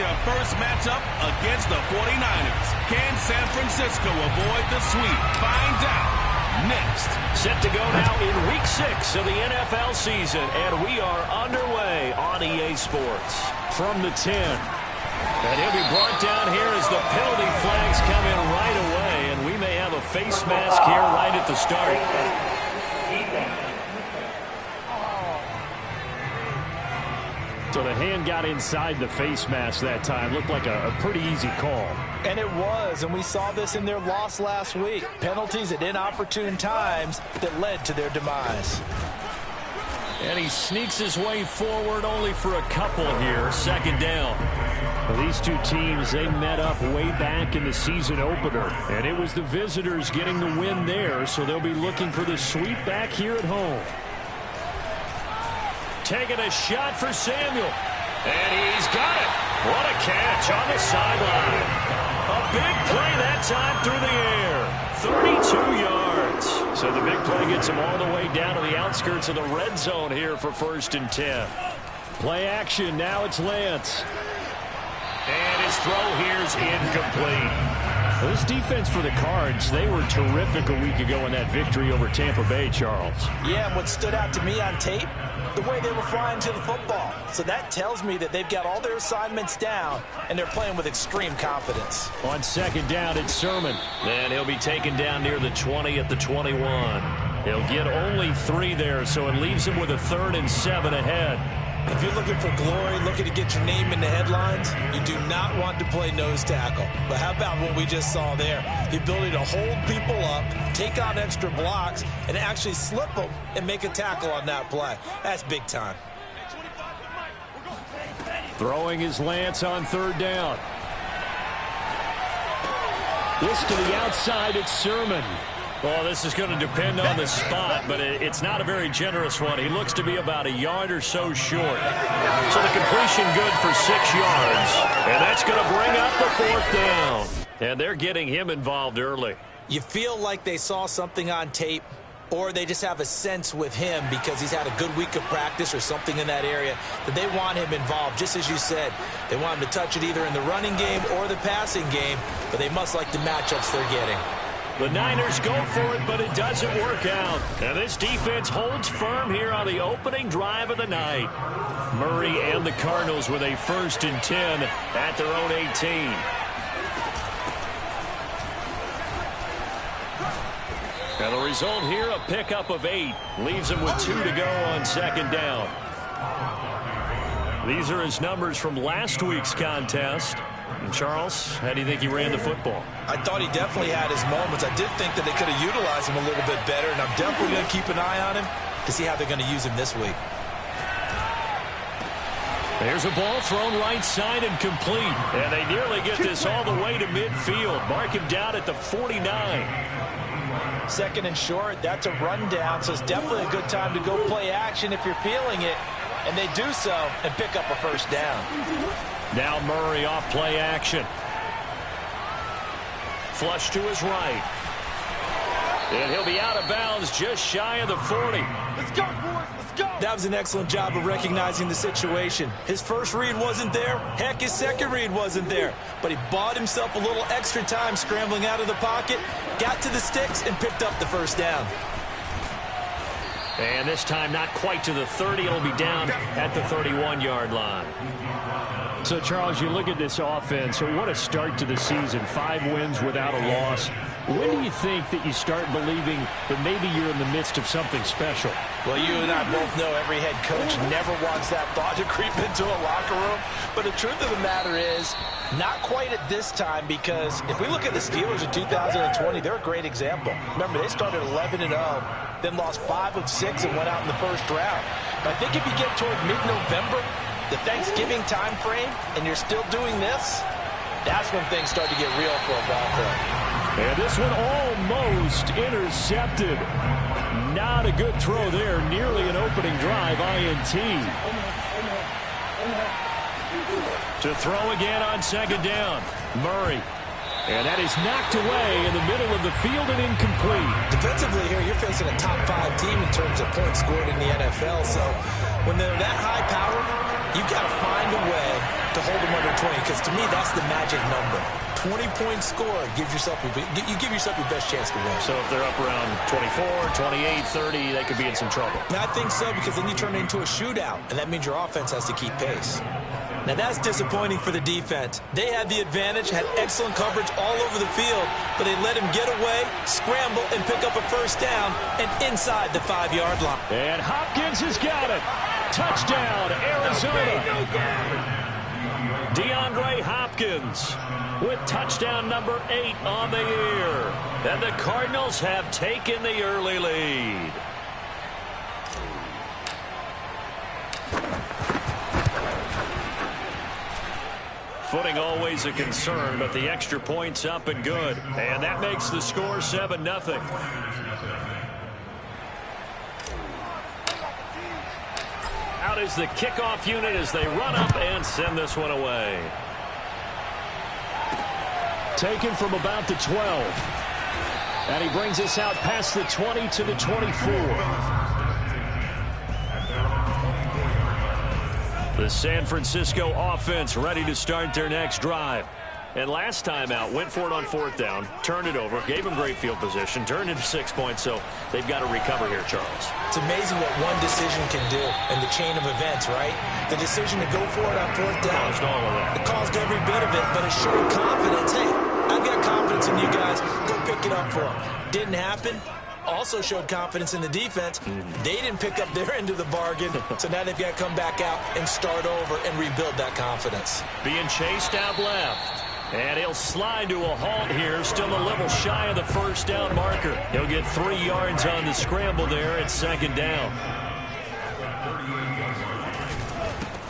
their first matchup against the 49ers. Can San Francisco avoid the sweep? Find out next. Set to go now in Week 6 of the NFL season, and we are underway on EA Sports. From the 10. And he'll be brought down here as the penalty flags come in right away, and we may have a face mask here right at the start. So the hand got inside the face mask that time. Looked like a pretty easy call. And it was, and we saw this in their loss last week. Penalties at inopportune times that led to their demise. And he sneaks his way forward only for a couple here. Second down. Well, these two teams, they met up way back in the season opener. And it was the visitors getting the win there, so they'll be looking for the sweep back here at home. Taking a shot for Samuel. And he's got it. What a catch on the sideline. A big play that time through the air. 32 yards. So the big play gets him all the way down to the outskirts of the red zone here for 1st and 10. Play action. Now it's Lance. And his throw here's incomplete. This defense for the Cards, they were terrific a week ago in that victory over Tampa Bay, Charles. Yeah, and what stood out to me on tape, the way they were flying to the football. So that tells me that they've got all their assignments down, and they're playing with extreme confidence. On second down, it's Sermon. And he'll be taken down near the 20 at the 21. He'll get only 3 there, so it leaves him with a 3rd and 7 ahead. If you're looking for glory, looking to get your name in the headlines, you do not want to play nose tackle. But how about what we just saw there? The ability to hold people up, take on extra blocks, and actually slip them and make a tackle on that play. That's big time. Throwing is Lance on 3rd down. This to the outside, it's Sermon. Well, this is going to depend on the spot, but it's not a very generous one. He looks to be about a yard or so short. So the completion good for 6 yards. And that's going to bring up the 4th down. And they're getting him involved early. You feel like they saw something on tape, or they just have a sense with him because he's had a good week of practice or something in that area that they want him involved. Just as you said, they want him to touch it either in the running game or the passing game, but they must like the matchups they're getting. The Niners go for it, but it doesn't work out. And this defense holds firm here on the opening drive of the night. Murray and the Cardinals with a 1st and 10 at their own 18. And the result here, a pickup of 8. Leaves him with 2 to go on second down. These are his numbers from last week's contest. And Charles, how do you think he ran the football? I thought he definitely had his moments. I did think that they could have utilized him a little bit better, and I'm definitely going to keep an eye on him to see how they're going to use him this week. There's a ball thrown right side and complete. And they nearly get this all the way to midfield. Mark him down at the 49. 2nd and short, that's a rundown, so it's definitely a good time to go play action if you're feeling it. And they do so and pick up a 1st down. Now Murray off play action. Flush to his right. And he'll be out of bounds just shy of the 40. Let's go, boys. Let's go. That was an excellent job of recognizing the situation. His first read wasn't there. Heck, his second read wasn't there. But he bought himself a little extra time scrambling out of the pocket, got to the sticks, and picked up the 1st down. And this time not quite to the 30. It'll be down at the 31-yard line. So, Charles, you look at this offense, so what a start to the season. 5 wins without a loss. When do you think that you start believing that maybe you're in the midst of something special? Well, you and I both know every head coach never wants that thought to creep into a locker room. But the truth of the matter is, not quite at this time, because if we look at the Steelers in 2020, they're a great example. Remember, they started 11-0, then lost 5 of 6 and went out in the 1st round. But I think if you get toward mid-November, the Thanksgiving time frame, and you're still doing this, that's when things start to get real for a ball club. And this one almost intercepted. Not a good throw there. Nearly an opening drive, INT. To throw again on second down. Murray. And that is knocked away in the middle of the field and incomplete. Defensively here, you're facing a top 5 team in terms of points scored in the NFL. So when they're that high powered, you've got to find a way to hold them under 20, because to me, that's the magic number. 20-point score, you give yourself your best chance to win. So if they're up around 24, 28, 30, they could be in some trouble. I think so, because then you turn it into a shootout, and that means your offense has to keep pace. Now, that's disappointing for the defense. They had the advantage, had excellent coverage all over the field, but they let him get away, scramble, and pick up a first down, and inside the 5-yard line. And Hopkins has got it. Touchdown, Arizona. DeAndre Hopkins with touchdown number 8 on the year. And the Cardinals have taken the early lead. Footing always a concern, but the extra point's up and good. And that makes the score 7-0. Out is the kickoff unit as they run up and send this one away. Taken from about the 12. And he brings us out past the 20 to the 24. The San Francisco offense ready to start their next drive. And last time out, went for it on 4th down, turned it over, gave them great field position, turned into 6 points, so they've got to recover here, Charles. It's amazing what one decision can do in the chain of events, right? The decision to go for it on 4th down. Caused all of that. It caused every bit of it, but it showed confidence. Hey, I've got confidence in you guys. Go pick it up for them. Didn't happen. Also showed confidence in the defense. They didn't pick up their end of the bargain, so now they've got to come back out and start over and rebuild that confidence. Being chased out left. And he'll slide to a halt here, still a little shy of the first down marker. He'll get 3 yards on the scramble there at 2nd down.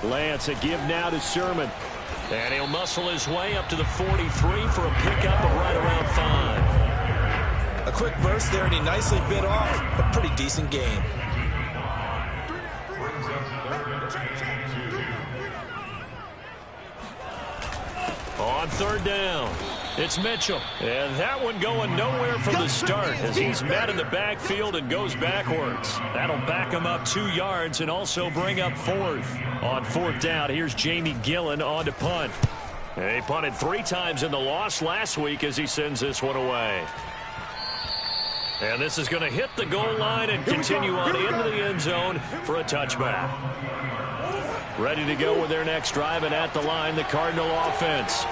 Lance, a give now to Sermon. And he'll muscle his way up to the 43 for a pickup of right around 5. A quick burst there, and he nicely bit off a pretty decent game. On 3rd down, it's Mitchell. And that one going nowhere from the start as he's met in the backfield and goes backwards. That'll back him up 2 yards and also bring up 4th. On 4th down, here's Jamie Gillen on to punt. And he punted 3 times in the loss last week as he sends this one away. And this is going to hit the goal line and continue on into the end zone for a touchback. Ready to go with their next drive, and at the line, the Cardinal offense.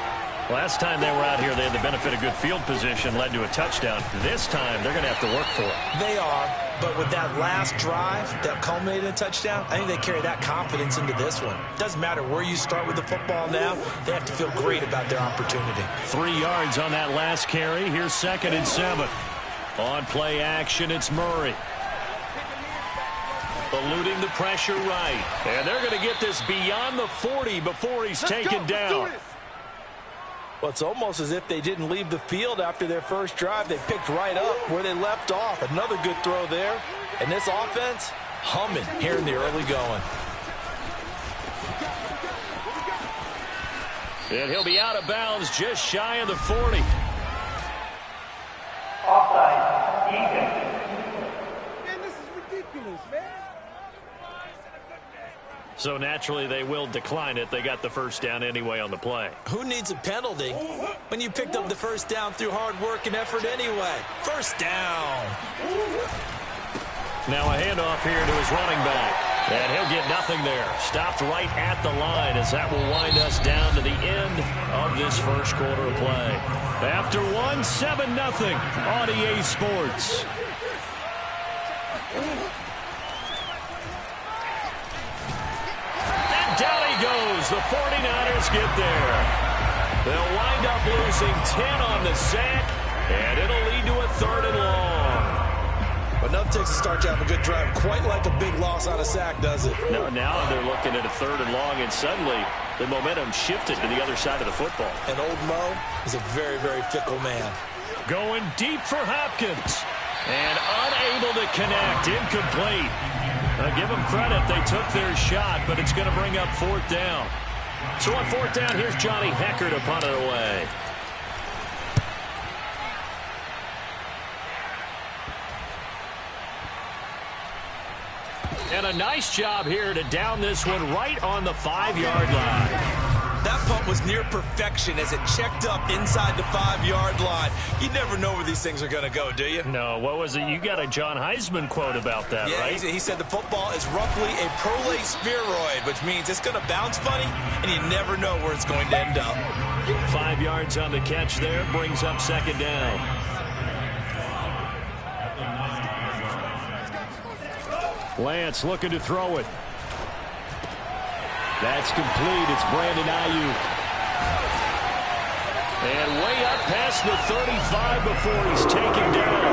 Last time they were out here, they had the benefit of good field position, led to a touchdown. This time, they're going to have to work for it. They are, but with that last drive that culminated in a touchdown, I think they carry that confidence into this one. Doesn't matter where you start with the football now, they have to feel great about their opportunity. 3 yards on that last carry. Here's 2nd and 7. On play action, it's Murray. Eluding the pressure right. And they're going to get this beyond the 40 before he's taken down. Well, it's almost as if they didn't leave the field after their first drive. They picked right up where they left off. Another good throw there. And this offense, humming here in the early going. And he'll be out of bounds just shy of the 40. Offside. Man, this is ridiculous, man. So naturally they will decline it. They got the first down anyway on the play. Who needs a penalty when you picked up the first down through hard work and effort anyway? First down. Now a handoff here to his running back. And he'll get nothing there. Stopped right at the line as that will wind us down to the end of this first quarter of play. After 1, 7-0 on EA Sports. And down he goes. The 49ers get there. They'll wind up losing 10 on the sack, and it'll lead to a 3rd and long. But nothing takes a start to have a good drive quite like a big loss on a sack, does it? No, now they're looking at a 3rd and long, and suddenly the momentum shifted to the other side of the football. And old Mo is a very, very fickle man. Going deep for Hopkins. And unable to connect. Incomplete. Give them credit. They took their shot, but it's going to bring up 4th down. So on 4th down, here's Johnny Hecker to punt it away. And a nice job here to down this one right on the 5-yard line. was near perfection as it checked up inside the 5-yard line. You never know where these things are going to go, do you? No, what was it? You got a John Heisman quote about that, yeah, right? He said the football is roughly a prolate spheroid, which means it's going to bounce funny, and you never know where it's going to end up. 5 yards on the catch there, brings up second down. Lance looking to throw it. That's complete. It's Brandon Ayuk. And way up past the 35 before he's taken down.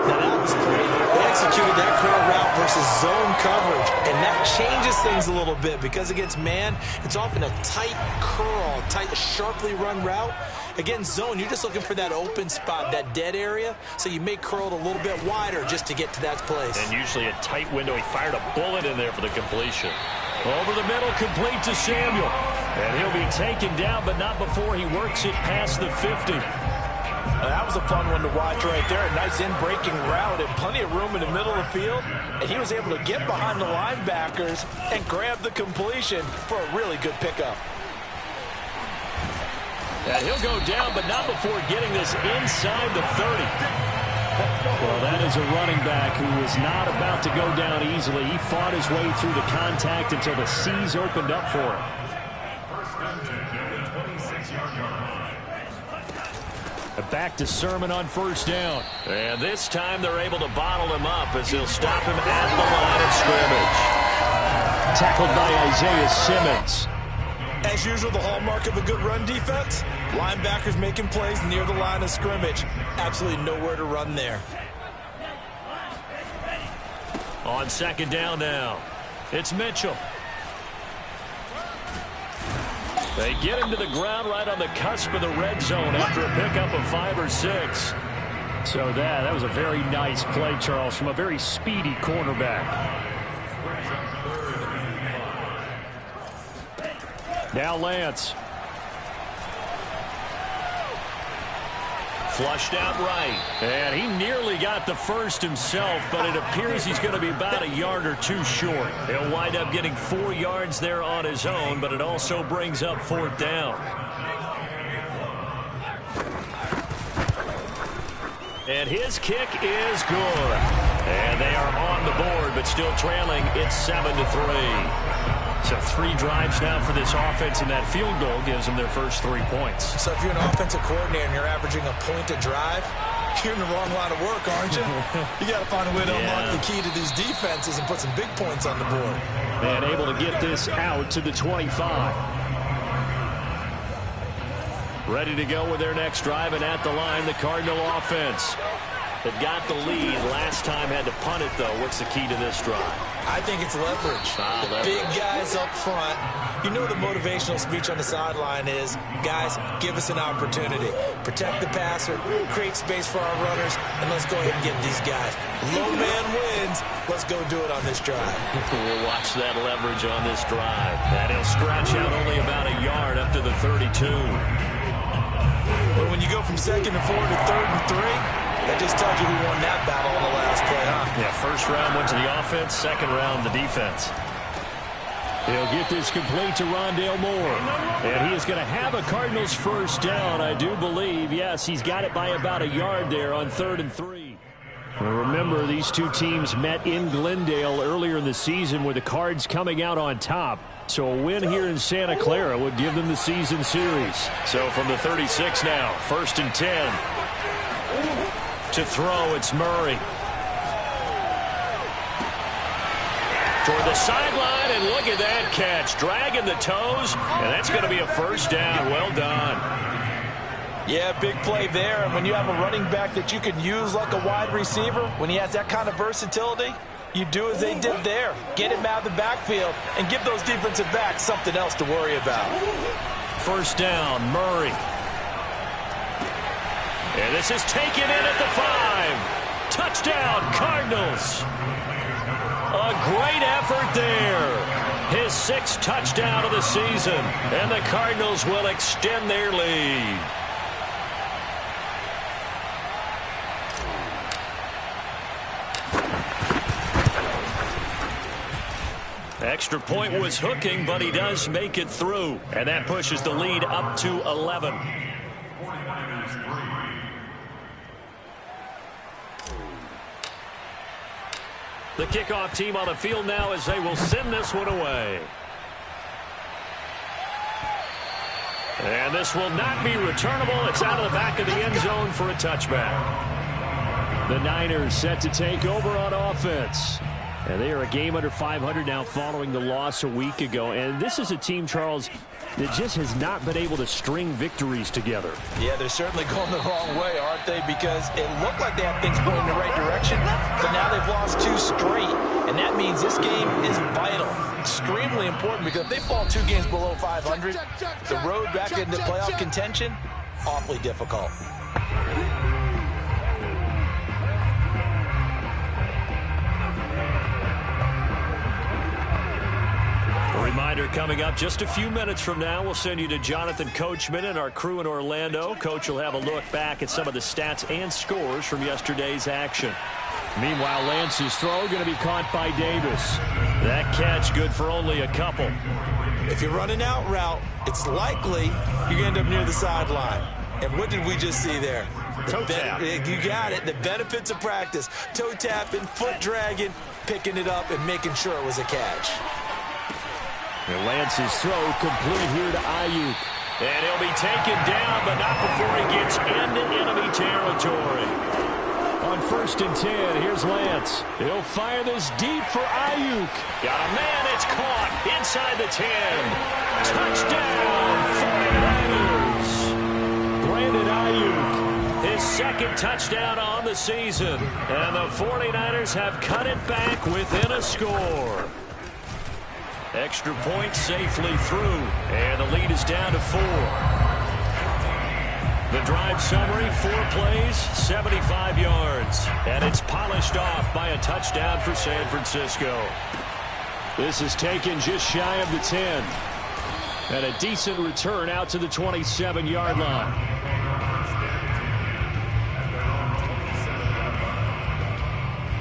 Now that was great. They executed that curl route versus zone coverage, and that changes things a little bit because against man, it's often a tight curl, tight, sharply run route. Against zone, you're just looking for that open spot, that dead area, so you may curl it a little bit wider just to get to that place. And usually a tight window. He fired a bullet in there for the completion. Over the middle, complete to Samuel. And he'll be taken down, but not before he works it past the 50. That was a fun one to watch right there. A nice in-breaking route and plenty of room in the middle of the field. And he was able to get behind the linebackers and grab the completion for a really good pickup. And he'll go down, but not before getting this inside the 30. Well, that is a running back who was not about to go down easily. He fought his way through the contact until the C's opened up for him. Back to Sermon on first down. And this time they're able to bottle him up as he'll stop him at the line of scrimmage. Tackled by Isaiah Simmons. As usual, the hallmark of a good run defense, linebackers making plays near the line of scrimmage. Absolutely nowhere to run there. On second down now, it's Mitchell. They get him to the ground right on the cusp of the red zone after a pickup of 5 or 6. So that was a very nice play, Charles, from a very speedy cornerback. Now Lance. Flushed out right. And he nearly got the first himself, but it appears he's going to be about a yard or two short. He'll wind up getting 4 yards there on his own, but it also brings up fourth down. And his kick is good. And they are on the board, but still trailing. It's 7-3. So 3 drives now for this offense, and that field goal gives them their first 3 points. So if you're an offensive coordinator and you're averaging a point a drive, you're in the wrong line of work, aren't you? You got to find a way to unlock the key to these defenses and put some big points on the board. And able to get this out to the 25. Ready to go with their next drive, and at the line, the Cardinal offense. They've got the lead. Last time had to punt it, though. What's the key to this drive? I think it's leverage. The big guys up front. You know the motivational speech on the sideline is, guys, give us an opportunity. Protect the passer, create space for our runners, and let's go ahead and get these guys. Low man wins. Let's go do it on this drive. We'll watch that leverage on this drive. And he'll scratch out only about a yard up to the 32. But when you go from 2nd and 4 to 3rd and 3, that just tells you who won that battle on the last play, huh? Yeah, first round went to the offense, second round the defense. He'll get this complete to Rondale Moore. And he is going to have a Cardinals first down, I do believe. Yes, he's got it by about a yard there on 3rd and 3. Well, remember, these two teams met in Glendale earlier in the season with the Cards coming out on top. So a win here in Santa Clara would give them the season series. So from the 36 now, 1st and 10. To throw, it's Murray. Toward the sideline, and look at that catch. Dragging the toes, and that's going to be a first down. Well done. Yeah, big play there. And when you have a running back that you can use like a wide receiver, when he has that kind of versatility, you do as they did there. Get him out of the backfield and give those defensive backs something else to worry about. First down, Murray. And this is taken in at the 5. Touchdown, Cardinals. A great effort there. His 6th touchdown of the season. And the Cardinals will extend their lead. Extra point was hooking, but he does make it through. And that pushes the lead up to 11. The kickoff team on the field now as they will send this one away. And this will not be returnable. It's out of the back of the end zone for a touchback. The Niners set to take over on offense. And they are a game under 500 now following the loss a week ago. And this is a team, Charles, that just has not been able to string victories together. Yeah, they're certainly going the wrong way, aren't they? Because it looked like they have things going in the right direction, but now they've lost 2 straight. And that means this game is vital, extremely important, because if they fall 2 games below 500, the road back into playoff contention, awfully difficult. Reminder coming up just a few minutes from now. We'll send you to Jonathan Coachman and our crew in Orlando. Coach will have a look back at some of the stats and scores from yesterday's action. Meanwhile, Lance's throw going to be caught by Davis. That catch good for only a couple. If you're running out route, it's likely you're going to end up near the sideline. And what did we just see there? Toe tap. You got it. The benefits of practice. Toe tapping, foot dragging, picking it up, and making sure it was a catch. And Lance's throw complete here to Ayuk. And he'll be taken down, but not before he gets into enemy territory. On 1st and 10, here's Lance. He'll fire this deep for Ayuk. Got a man, it's caught inside the 10. Touchdown, 49ers. Brandon Ayuk, his 2nd touchdown on the season. And the 49ers have cut it back within a score. Extra point safely through, and the lead is down to 4. The drive summary, 4 plays, 75 yards, and it's polished off by a touchdown for San Francisco. This is taken just shy of the 10, and a decent return out to the 27-yard line.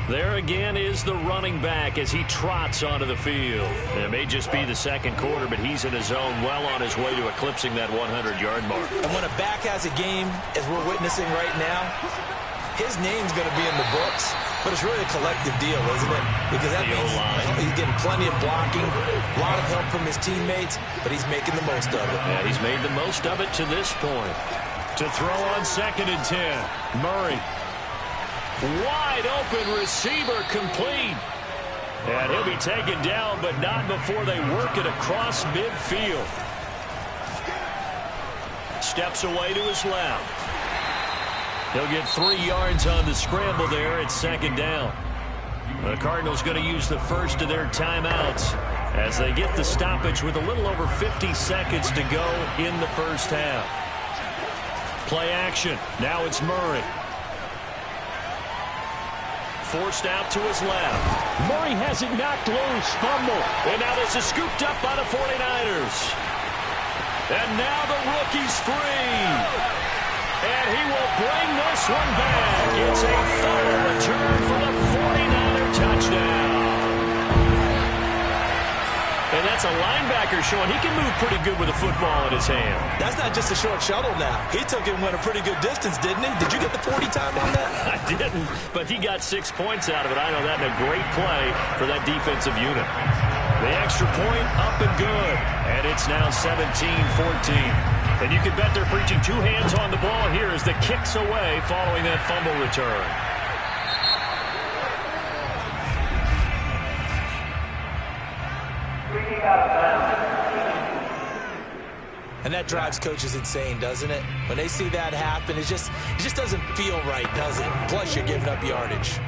There again is the running back as he trots onto the field. It may just be the 2nd quarter, but he's in his zone well on his way to eclipsing that 100-yard mark. And when a back has a game, as we're witnessing right now, his name's going to be in the books, but it's really a collective deal, isn't it? Because that means he's getting plenty of blocking, a lot of help from his teammates, but he's making the most of it. Yeah, he's made the most of it to this point. To throw on 2nd and 10, Murray. Wide open receiver complete. And he'll be taken down, but not before they work it across midfield. Steps away to his left. He'll get 3 yards on the scramble there at 2nd down. The Cardinals going to use the first of their timeouts as they get the stoppage with a little over 50 seconds to go in the first half. Play action. Now it's Murray. Forced out to his left. Murray has it knocked loose. Fumble. And now this is scooped up by the 49ers. And now the rookie's free. And he will bring this one back. It's a fumble return for the 49er touchdown. And that's a linebacker showing he can move pretty good with a football in his hand. That's not just a short shuttle now. He took it and went a pretty good distance, didn't he? Did you get the 40 time on that? I didn't, but he got 6 points out of it. I know that, and a great play for that defensive unit. The extra point up and good. And it's now 17-14. And you can bet they're preaching 2 hands on the ball here as the kick's away following that fumble return. And that drives coaches insane, doesn't it? When they see that happen, it just doesn't feel right, does it? Plus, you're giving up yardage.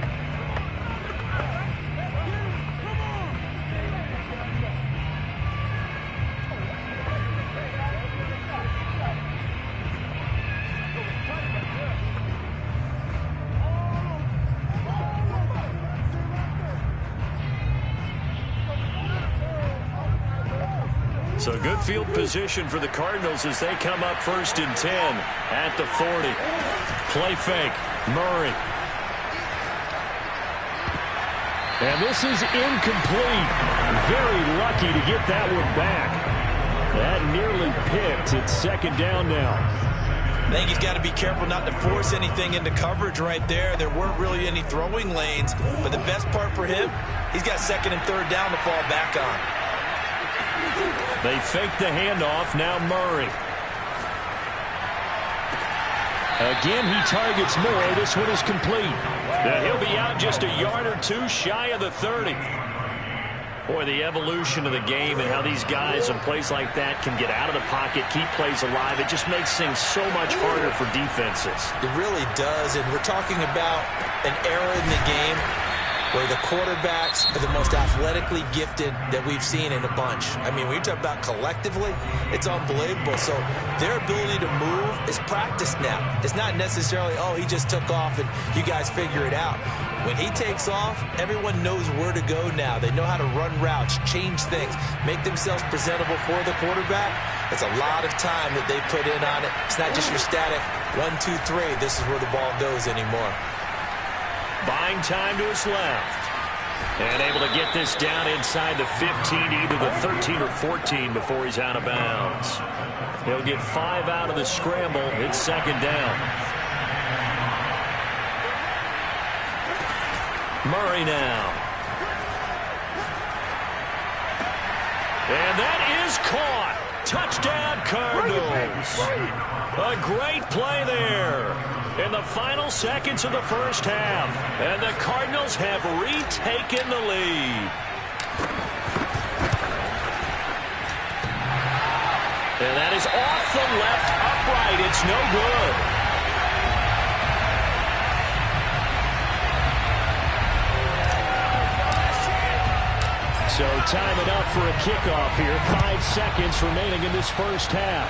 So good field position for the Cardinals as they come up 1st and 10 at the 40. Play fake. Murray. And this is incomplete. Very lucky to get that one back. That nearly picked. It's second down now. I think he's got to be careful not to force anything into coverage right there. There weren't really any throwing lanes, but the best part for him, he's got second and third down to fall back on. They fake the handoff. Now Murray. Again, he targets more. This one is complete. And he'll be out just a yard or two shy of the 30. Boy, the evolution of the game and how these guys in plays like that can get out of the pocket, keep plays alive, it just makes things so much harder for defenses. It really does, and we're talking about an era in the game where the quarterbacks are the most athletically gifted that we've seen in a bunch. I mean, when you talk about collectively, it's unbelievable. So their ability to move is practiced now. It's not necessarily, oh, he just took off and you guys figure it out. When he takes off, everyone knows where to go now. They know how to run routes, change things, make themselves presentable for the quarterback. It's a lot of time that they put in on it. It's not just your static 1, 2, 3. This is where the ball goes anymore. Buying time to his left. And able to get this down inside the 15, either the 13 or 14 before he's out of bounds. He'll get 5 out of the scramble. It's second down. Murray now. And that is caught. Touchdown, Cardinals. A great play there in the final seconds of the first half. And the Cardinals have retaken the lead. And that is off the left upright. It's no good. So time enough for a kickoff here. 5 seconds remaining in this first half.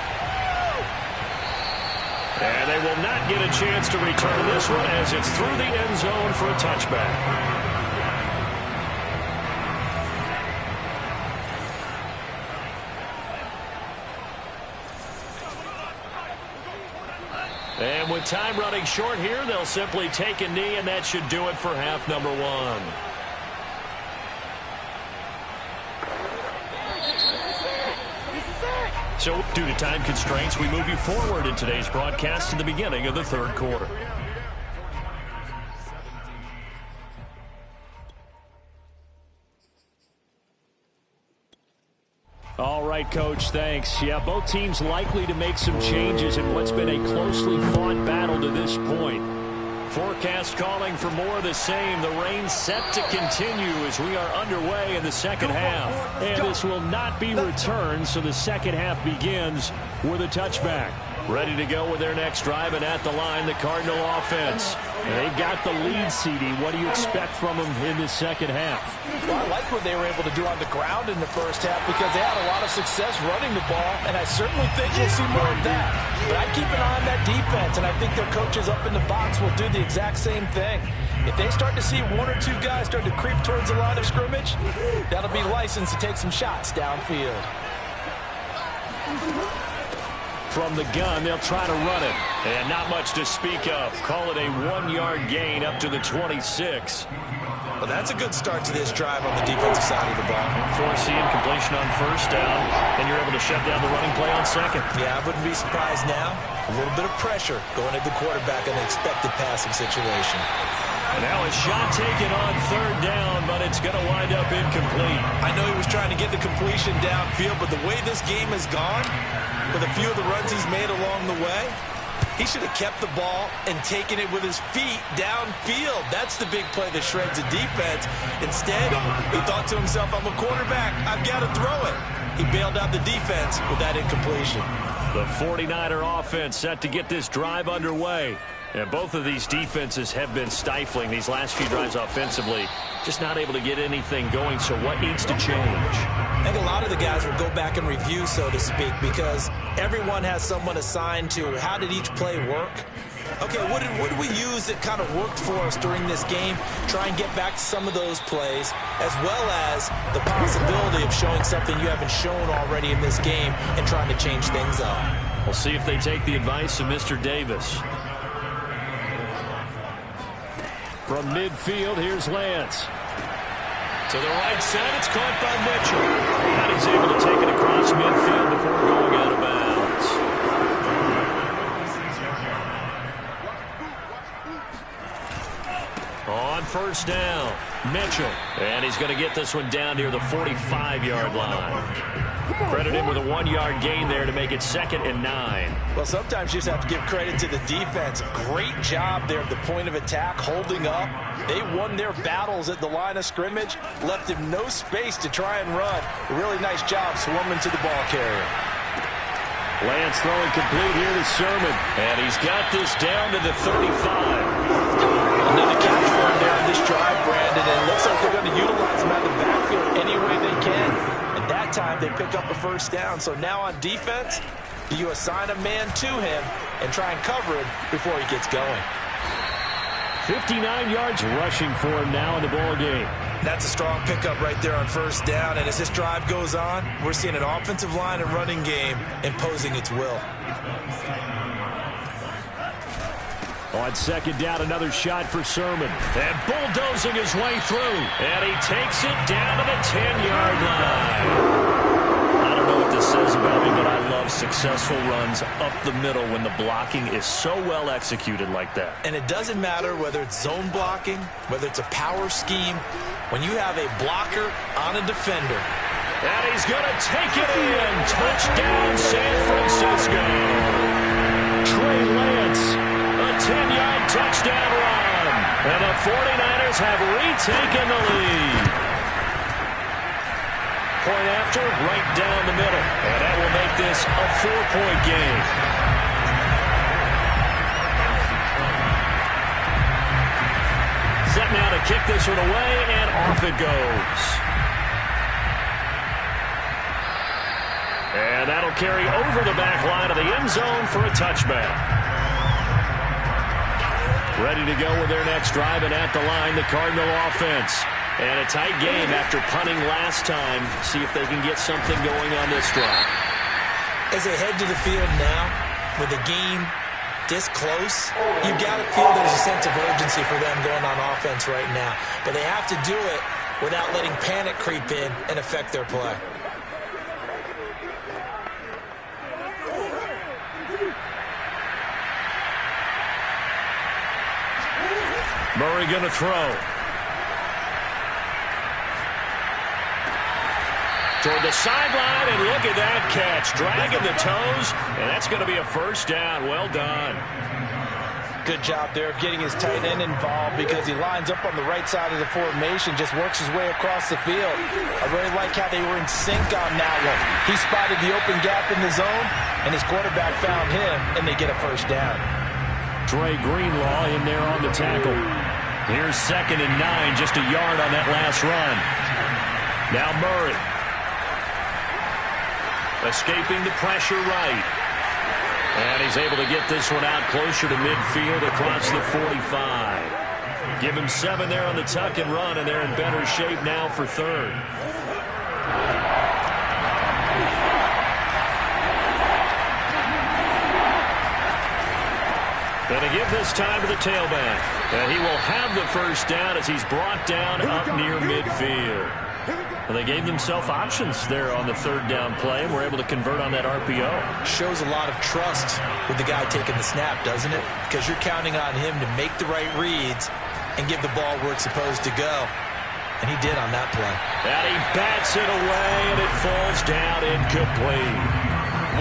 And they will not get a chance to return this one as it's through the end zone for a touchback. And with time running short here, they'll simply take a knee, and that should do it for half number 1. So, due to time constraints, we move you forward in today's broadcast to the beginning of the third quarter. All right, Coach, thanks. Yeah, both teams likely to make some changes in what's been a closely fought battle to this point. Forecast calling for more of the same. The rain set to continue as we are underway in the second half. And this will not be returned, so the second half begins with a touchback. Ready to go with their next drive, and at the line, the Cardinal offense. They've got the lead, CD. What do you expect from them in the second half? Well, I like what they were able to do on the ground in the first half because they had a lot of success running the ball, and I certainly think we'll see more of that. But I keep an eye on that defense, and I think their coaches up in the box will do the exact same thing. If they start to see 1 or 2 guys start to creep towards the line of scrimmage, that'll be licensed to take some shots downfield. From the gun, they'll try to run it. And not much to speak of. Call it a 1-yard gain up to the 26. Well, that's a good start to this drive on the defensive side of the ball. Forcing completion on first down, and you're able to shut down the running play on second. Yeah, I wouldn't be surprised now. A little bit of pressure going at the quarterback in an expected passing situation. Now a shot taken on third down, but it's going to wind up incomplete. I know he was trying to get the completion downfield, but the way this game has gone, with a few of the runs he's made along the way, he should have kept the ball and taken it with his feet downfield. That's the big play that shreds the defense. Instead, he thought to himself, I'm a quarterback, I've got to throw it. He bailed out the defense with that incompletion. The 49er offense set to get this drive underway. And both of these defenses have been stifling these last few drives offensively. Just not able to get anything going, so what needs to change? I think a lot of the guys will go back and review, so to speak, because everyone has someone assigned to how did each play work. Okay, what did we use that kind of worked for us during this game? Try and get back to some of those plays, as well as the possibility of showing something you haven't shown already in this game and trying to change things up. We'll see if they take the advice of Mr. Davis. From midfield, here's Lance. To the right side, it's caught by Mitchell. And he's able to take it across midfield before going out of bounds. On first down, Mitchell. And he's going to get this one down near the 45-yard line. Credit him with a 1-yard gain there to make it 2nd and 9. Well, sometimes you just have to give credit to the defense. Great job there at the point of attack, holding up. They won their battles at the line of scrimmage, left him no space to try and run. A really nice job swarming to the ball carrier. Lance throwing complete here to Sermon. And he's got this down to the 35. Another catch for him there on this drive, Brandon. And it looks like they're going to utilize him out of the backfield any way they can. And that time they pick up a first down. So now on defense, do you assign a man to him and try and cover him before he gets going? 59 yards rushing for him now in the ball game. That's a strong pickup right there on first down. And as this drive goes on, we're seeing an offensive line and running game imposing its will. On second down, another shot for Sermon. And bulldozing his way through. And he takes it down to the 10-yard line. I don't know what this says about me, but I love successful runs up the middle when the blocking is so well executed like that. And it doesn't matter whether it's zone blocking, whether it's a power scheme. When you have a blocker on a defender. And he's going to take it in. Touchdown, San Francisco. Trey Lance. A 10-yard touchdown run. And the 49ers have retaken the lead. Point after, right down the middle. And that will make this a 4-point game. Set now to kick this one away, and off it goes. And that'll carry over the back line of the end zone for a touchback. Ready to go with their next drive, and at the line, the Cardinal offense. And a tight game after punting last time. See if they can get something going on this drive. As they head to the field now, with the game this close, you've got to feel there's a sense of urgency for them going on offense right now. But they have to do it without letting panic creep in and affect their play. Murray going to throw. Toward the sideline, and look at that catch. Dragging the toes, and that's going to be a first down. Well done. Good job there of getting his tight end involved because he lines up on the right side of the formation, just works his way across the field. I really like how they were in sync on that one. He spotted the open gap in the zone, and his quarterback found him, and they get a first down. Dre Greenlaw in there on the tackle. Here's 2nd and 9, just a yard on that last run. Now Murray. Escaping the pressure right. And he's able to get this one out closer to midfield across the 45. Give him 7 there on the tuck and run, and they're in better shape now for 3rd. Going to give this time to the tailback. And he will have the first down as he's brought down up near midfield. And they gave themselves options there on the 3rd down play, and were able to convert on that RPO. Shows a lot of trust with the guy taking the snap, doesn't it? Because you're counting on him to make the right reads and give the ball where it's supposed to go. And he did on that play. And he bats it away, and it falls down incomplete.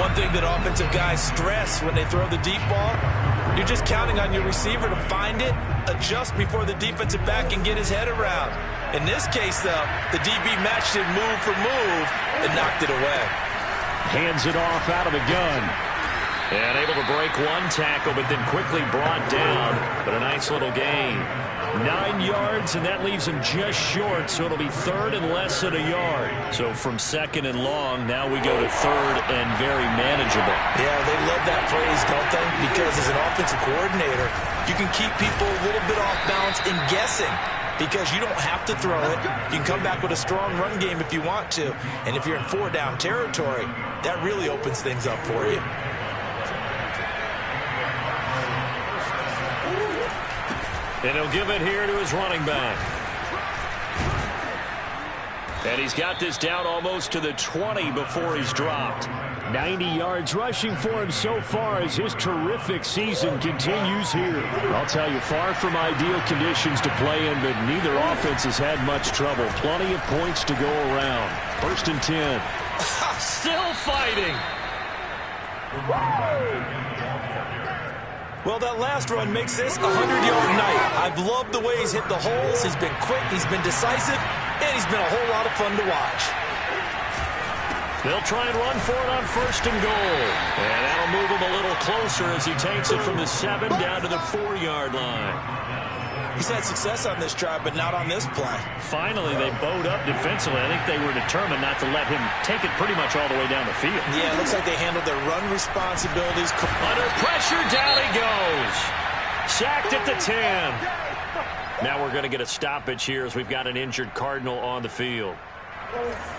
One thing that offensive guys stress when they throw the deep ball, you're just counting on your receiver to find it, adjust before the defensive back can get his head around. In this case, though, the DB matched it move for move and knocked it away. Hands it off out of the gun. And able to break one tackle, but then quickly brought down. But a nice little gain. 9 yards, and that leaves him just short, so it'll be 3rd and less than a yard. So from 2nd and long, now we go to 3rd and very manageable. Yeah, they love that phrase, don't they? Because as an offensive coordinator, you can keep people a little bit off balance and guessing. Because you don't have to throw it. You can come back with a strong run game if you want to. And if you're in 4-down territory, that really opens things up for you. And he'll give it here to his running back. And he's got this down almost to the 20 before he's dropped. 90 yards rushing for him so far as his terrific season continues here. I'll tell you, far from ideal conditions to play in, but neither offense has had much trouble. Plenty of points to go around. 1st and 10. Still fighting. Well, that last run makes this a 100-yard night. I've loved the way he's hit the holes. He's been quick, he's been decisive, and he's been a whole lot of fun to watch. They'll try and run for it on 1st and goal. And that'll move him a little closer as he takes it from the 7 down to the 4-yard line. He's had success on this drive, but not on this play. Finally, they bowed up defensively. I think they were determined not to let him take it pretty much all the way down the field. Yeah, it looks like they handled their run responsibilities. Under pressure, down he goes. Sacked at the 10. Now we're going to get a stoppage here as we've got an injured Cardinal on the field.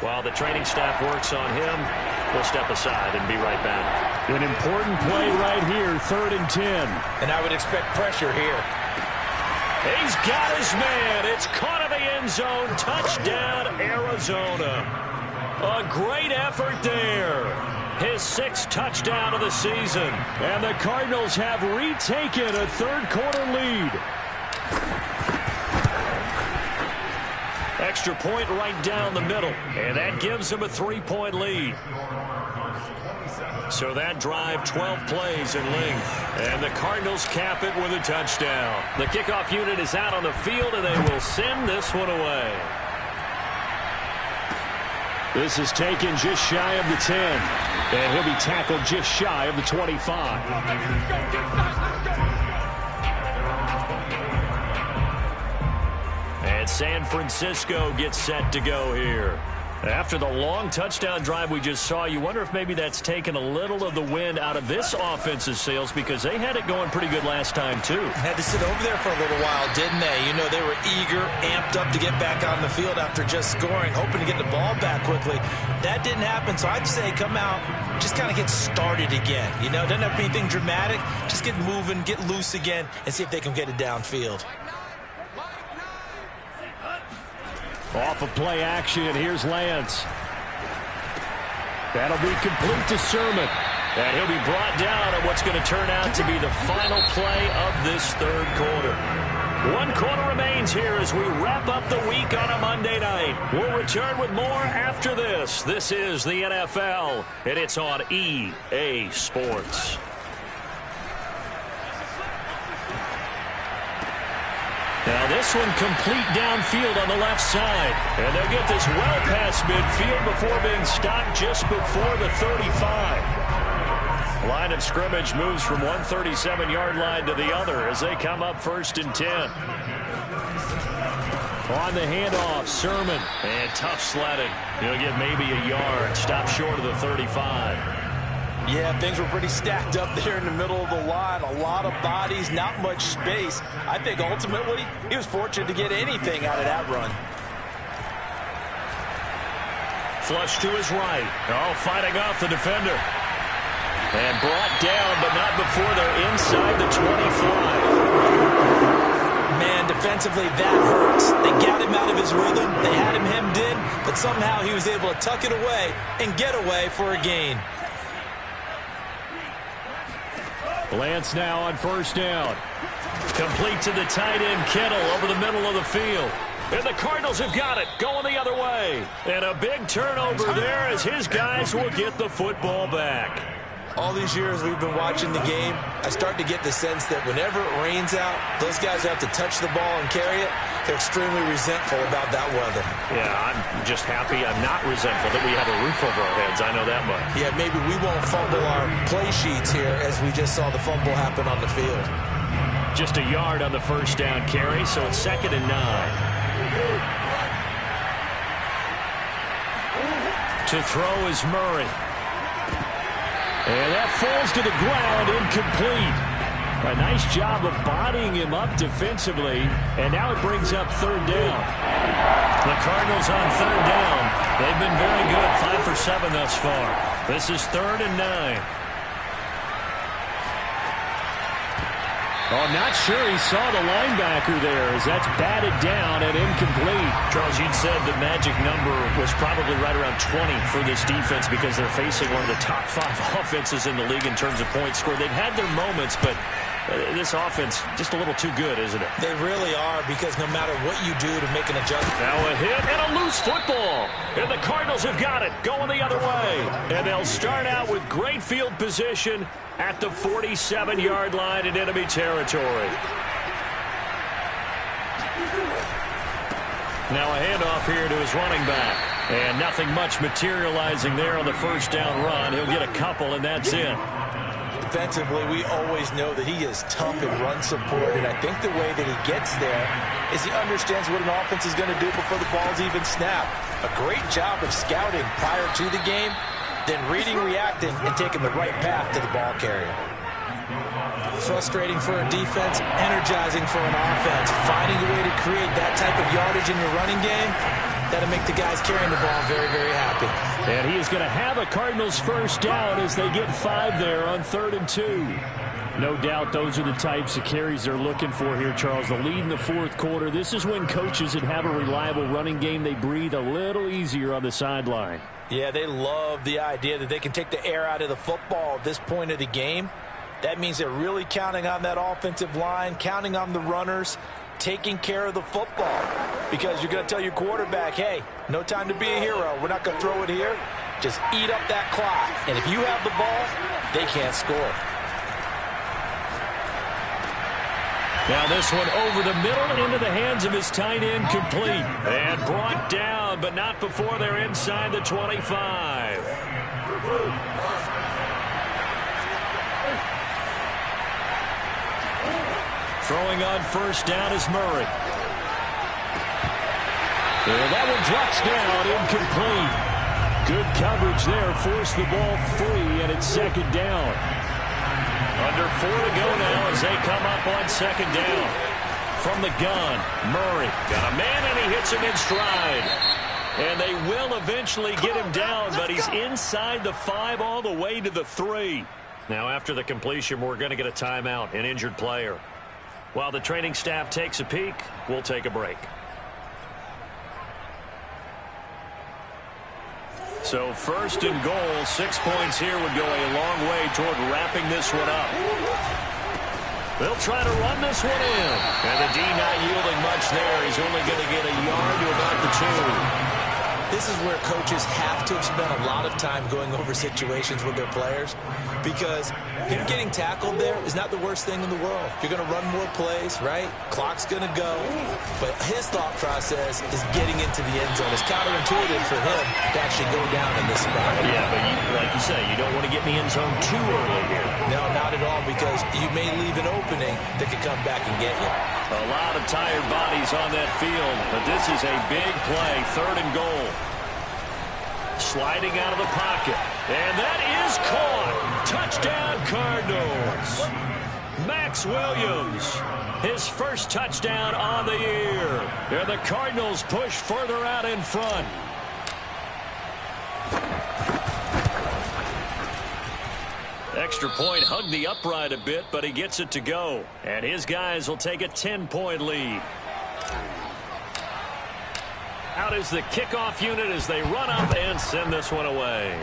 While the training staff works on him, we'll step aside and be right back. An important play right here, 3rd and 10. And I would expect pressure here. He's got his man. It's caught in the end zone. Touchdown, Arizona. A great effort there. His 6th touchdown of the season. And the Cardinals have retaken a 3rd-quarter lead. Extra point right down the middle. And that gives him a 3-point lead. So that drive, 12 plays in length. And the Cardinals cap it with a touchdown. The kickoff unit is out on the field, and they will send this one away. This is taken just shy of the 10. And he'll be tackled just shy of the 25. And San Francisco gets set to go here. After the long touchdown drive we just saw, you wonder if maybe that's taken a little of the wind out of this offense's sails because they had it going pretty good last time, too. Had to sit over there for a little while, didn't they? You know, they were eager, amped up to get back on the field after just scoring, hoping to get the ball back quickly. That didn't happen, so I'd say come out, just kind of get started again. You know, doesn't have to be anything dramatic. Just get moving, get loose again, and see if they can get it downfield. Off of play action, here's Lance. That'll be complete to Sermon. And he'll be brought down on what's going to turn out to be the final play of this 3rd quarter. 1 quarter remains here as we wrap up the week on a Monday night. We'll return with more after this. This is the NFL, and it's on EA Sports. Now this one complete downfield on the left side. And they'll get this well past midfield before being stopped just before the 35. Line of scrimmage moves from one 37-yard line to the other as they come up 1st and 10. On the handoff, Sermon. And tough sledding. He'll get maybe a yard. Stop short of the 35. Yeah, things were pretty stacked up there in the middle of the line. A lot of bodies, not much space. I think ultimately he was fortunate to get anything out of that run. Flush to his right. Oh, fighting off the defender. And brought down, but not before they're inside the 25. Man, defensively, that hurts. They got him out of his rhythm. They had him hemmed in, but somehow he was able to tuck it away and get away for a gain. Lance now on 1st down. Complete to the tight end, Kittle, over the middle of the field. And the Cardinals have got it, going the other way. And a big turnover there as his guys will get the football back. All these years we've been watching the game, I start to get the sense that whenever it rains out, those guys have to touch the ball and carry it. They're extremely resentful about that weather. Yeah, I'm just happy I'm not resentful that we have a roof over our heads. I know that much. Yeah, maybe we won't fumble our play sheets here as we just saw the fumble happen on the field. Just a yard on the 1st down carry, so it's 2nd and 9. To throw is Murray. And that falls to the ground, incomplete. A nice job of bodying him up defensively, and now it brings up 3rd down. The Cardinals on 3rd down. They've been very good, 5 for 7 thus far. This is 3rd and 9. Oh, not sure he saw the linebacker there as that's batted down and incomplete. Charles, you'd said the magic number was probably right around 20 for this defense because they're facing one of the top 5 offenses in the league in terms of points scored. They've had their moments, but this offense just a little too good, isn't it? They really are, because no matter what you do to make an adjustment. Now a hit and a loose football. And the Cardinals have got it, going the other way. And they'll start out with great field position at the 47-yard line in enemy territory. Now a handoff here to his running back. And nothing much materializing there on the first down run. He'll get a couple, and that's it. Defensively, we always know that he is tough in run support, and I think the way that he gets there is he understands what an offense is going to do before the ball's even snapped. A great job of scouting prior to the game, then reading, reacting, and taking the right path to the ball carrier. Frustrating for a defense, energizing for an offense. Finding a way to create that type of yardage in your running game, that'll make the guys carrying the ball very, very happy. And he is going to have a Cardinals first down as they get 5 there on 3rd and 2. No doubt those are the types of carries they're looking for here, Charles. The lead in the 4th quarter. This is when coaches that have a reliable running game, they breathe a little easier on the sideline. Yeah, they love the idea that they can take the air out of the football at this point of the game. That means they're really counting on that offensive line, counting on the runners, taking care of the football. Because you're going to tell your quarterback, hey, no time to be a hero. We're not going to throw it here. Just eat up that clock. And if you have the ball, they can't score. Now this one over the middle into the hands of his tight end, complete. And brought down, but not before they're inside the 25. Throwing on first down is Murray. And that one drops down, incomplete. Good coverage there, forced the ball free, and it's 2nd down. Under 4 to go now as they come up on 2nd down. From the gun, Murray got a man, and he hits him in stride. And they will eventually get him down, but he's inside the 5 all the way to the 3. Now after the completion, we're going to get a timeout, an injured player. While the training staff takes a peek, we'll take a break. So 1st and goal, 6 points here would go a long way toward wrapping this one up. They'll try to run this one in. And the D not yielding much there. He's only going to get a yard to about the 2. This is where coaches have to have spent a lot of time going over situations with their players, because him getting tackled there is not the worst thing in the world. You're going to run more plays, right? Clock's going to go. But his thought process is getting into the end zone. It's counterintuitive for him to actually go down in this spot. Yeah, but like you say, you don't want to get in the end zone too early here. No, not at all, because you may leave an opening that could come back and get you. A lot of tired bodies on that field, but this is a big play, 3rd and goal. Sliding out of the pocket, and that is caught. Touchdown, Cardinals. Max Williams, his first touchdown on the year. And the Cardinals push further out in front. Extra point hugged the upright a bit, but he gets it to go. And his guys will take a 10-point lead. Out is the kickoff unit as they run up and send this one away.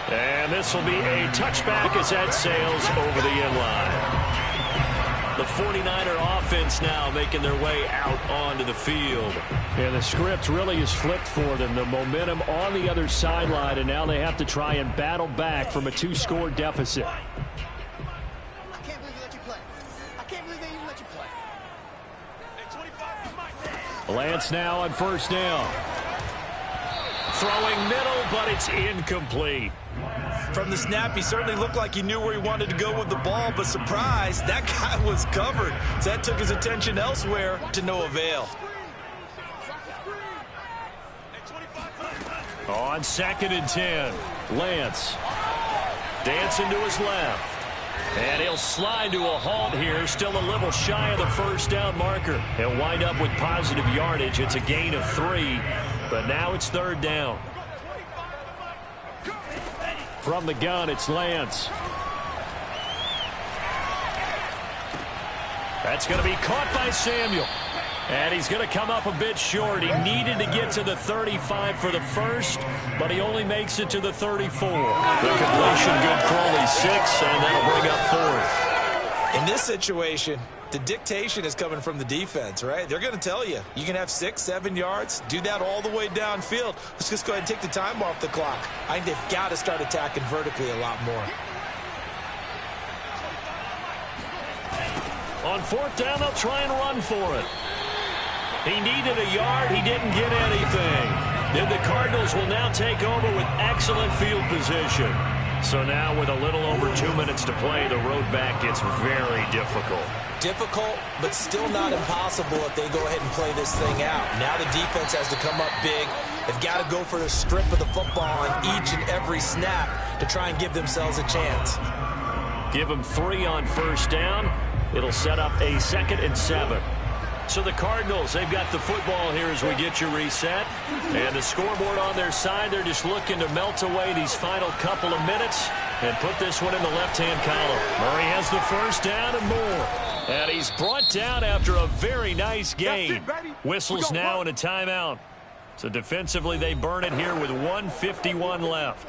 And this will be a touchback as that sails over the end line. The 49er offense now making their way out onto the field. And the script really is flipped for them. The momentum on the other sideline, and now they have to try and battle back from a 2-score deficit. I can't believe they let you play. I can't believe they even let you play. Lance now on first down. Throwing middle, but it's incomplete. From the snap, he certainly looked like he knew where he wanted to go with the ball, but surprise, that guy was covered. So that took his attention elsewhere to no avail. On 2nd and 10, Lance dancing to his left. And he'll slide to a halt here, still a little shy of the first down marker. He'll wind up with positive yardage. It's a gain of 3, but now it's 3rd down. From the gun, it's Lance. That's going to be caught by Samuel. And he's going to come up a bit short. He needed to get to the 35 for the first, but he only makes it to the 34. The completion good for only 6, and that'll bring up 4th. In this situation, the dictation is coming from the defense, right? They're going to tell you, you can have 6, 7 yards, do that all the way downfield. Let's just go ahead and take the time off the clock. I think they've got to start attacking vertically a lot more. On 4th down, they'll try and run for it. He needed a yard. He didn't get anything. Then the Cardinals will now take over with excellent field position. So now with a little over 2 minutes to play, the road back gets very difficult. Difficult, but still not impossible if they go ahead and play this thing out. Now the defense has to come up big. They've got to go for the strip of the football on each and every snap to try and give themselves a chance. Give them 3 on 1st down. It'll set up a 2nd and 7. So the Cardinals, they've got the football here as we get you reset. And the scoreboard on their side, they're just looking to melt away these final couple of minutes and put this one in the left-hand column. Murray has the 1st down and more. And he's brought down after a very nice gain. Whistles now in a timeout. So defensively, they burn it here with 1:51 left.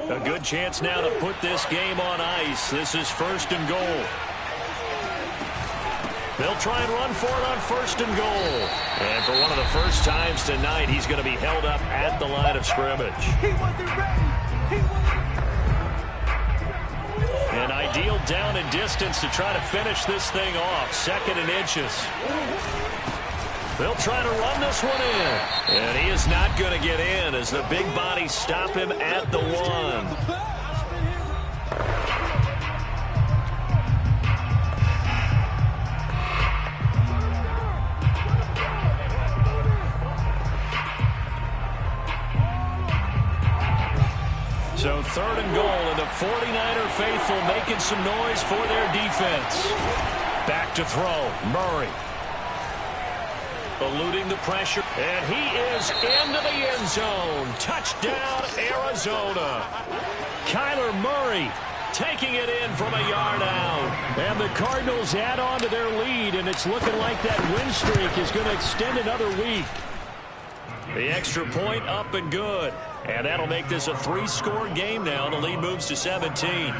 A good chance now to put this game on ice. This is 1st and goal. They'll try and run for it on 1st and goal. And for one of the first times tonight, he's going to be held up at the line of scrimmage. He wasn't ready. An ideal down and distance to try to finish this thing off. 2nd and inches. They'll try to run this one in. And he is not going to get in as the big bodies stop him at the 1. So 3rd and goal, and the 49er faithful making some noise for their defense. Back to throw, Murray. Eluding the pressure, and he is into the end zone. Touchdown, Arizona. Kyler Murray taking it in from a yard out. And the Cardinals add on to their lead, and it's looking like that win streak is going to extend another week. The extra point up and good. And that'll make this a 3-score game now. The lead moves to 17.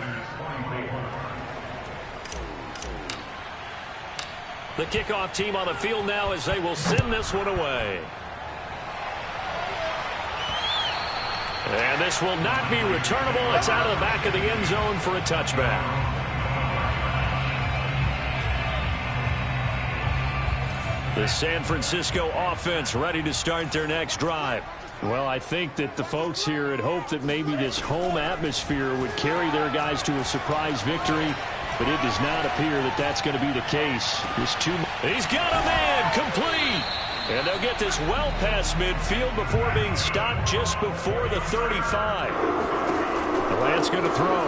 The kickoff team on the field now as they will send this one away. And this will not be returnable. It's out of the back of the end zone for a touchback. The San Francisco offense ready to start their next drive. Well, I think that the folks here had hoped that maybe this home atmosphere would carry their guys to a surprise victory, but it does not appear that that's going to be the case. He's got a man complete, and they'll get this well past midfield before being stopped just before the 35. Lance going to throw.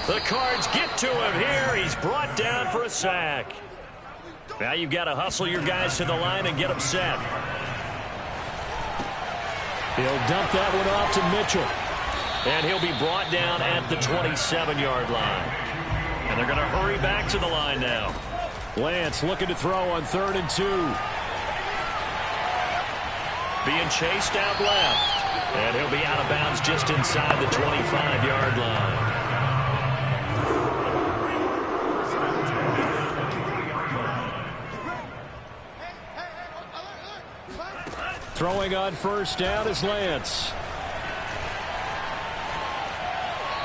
The Cards get to him here. He's brought down for a sack. Now you've got to hustle your guys to the line and get them set. He'll dump that one off to Mitchell. And he'll be brought down at the 27-yard line. And they're going to hurry back to the line now. Lance looking to throw on 3rd and 2. Being chased out left. And he'll be out of bounds just inside the 25-yard line. Throwing on 1st down is Lance.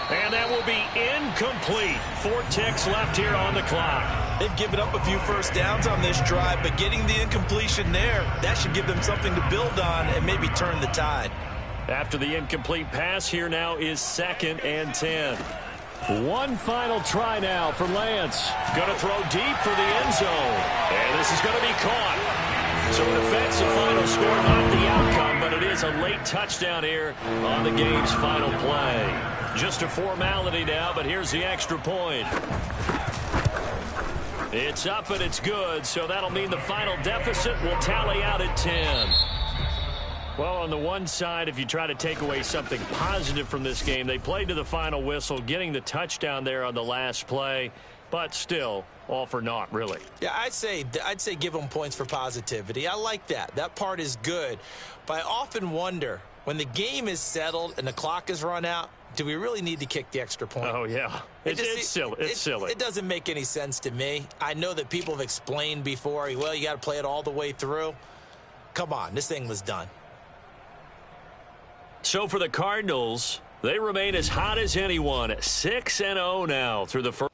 And that will be incomplete. 4 ticks left here on the clock. They've given up a few first downs on this drive, but getting the incompletion there, that should give them something to build on and maybe turn the tide. After the incomplete pass, here now is 2nd and 10. One final try now for Lance. Going to throw deep for the end zone. And this is going to be caught. So an offensive final score, not the outcome, but it is a late touchdown here on the game's final play. Just a formality now, but here's the extra point. It's up and it's good, so that'll mean the final deficit will tally out at 10. Well, on the one side, if you try to take away something positive from this game, they played to the final whistle, getting the touchdown there on the last play, but still, all for naught, really. Yeah, I'd say give them points for positivity. I like that. That part is good. But I often wonder, when the game is settled and the clock is run out, do we really need to kick the extra point? Oh, yeah. It's silly. It's silly. It doesn't make any sense to me. I know that people have explained before, well, you got to play it all the way through. Come on, this thing was done. So for the Cardinals, they remain as hot as anyone, 6-0 now through the first.